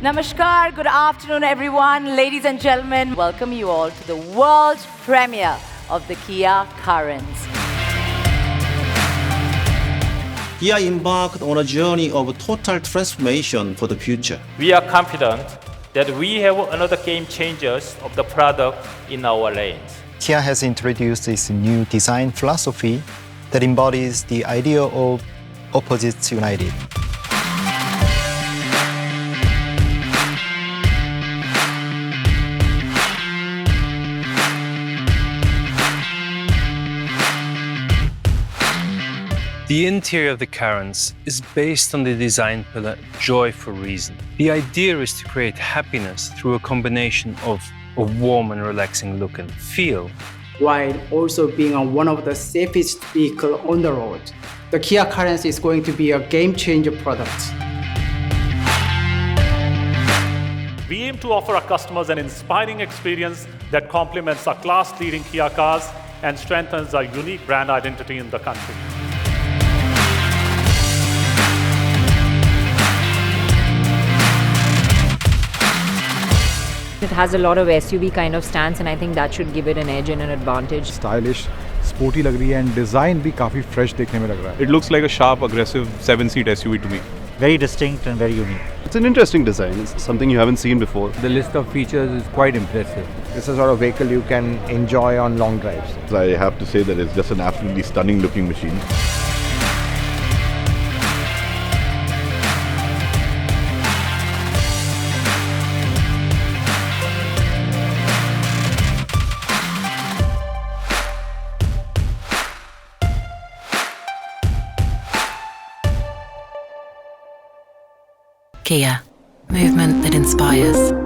Namaskar, good afternoon everyone. Ladies and gentlemen, welcome you all to the world premiere of the Kia Carens. Kia embarked on a journey of total transformation for the future. We are confident that we have another game changers of the product in our lanes. Kia has introduced this new design philosophy that embodies the idea of opposites united. The interior of the Carens is based on the design pillar Joy for Reason. The idea is to create happiness through a combination of a warm and relaxing look and feel, while also being one of the safest vehicles on the road. The Kia Carens is going to be a game-changer product. We aim to offer our customers an inspiring experience that complements our class-leading Kia cars and strengthens our unique brand identity in the country. It has a lot of SUV kind of stance and I think that should give it an edge and an advantage. Stylish, sporty लग रही है and design भी काफी fresh देखने में लग रहा है. It looks like a sharp, aggressive 7-seat SUV to me. Very distinct and very unique. It's an interesting design. It's something you haven't seen before. The list of features is quite impressive. This is sort of vehicle you can enjoy on long drives. I have to say that it's just an absolutely stunning looking machine. Kia, movement that inspires.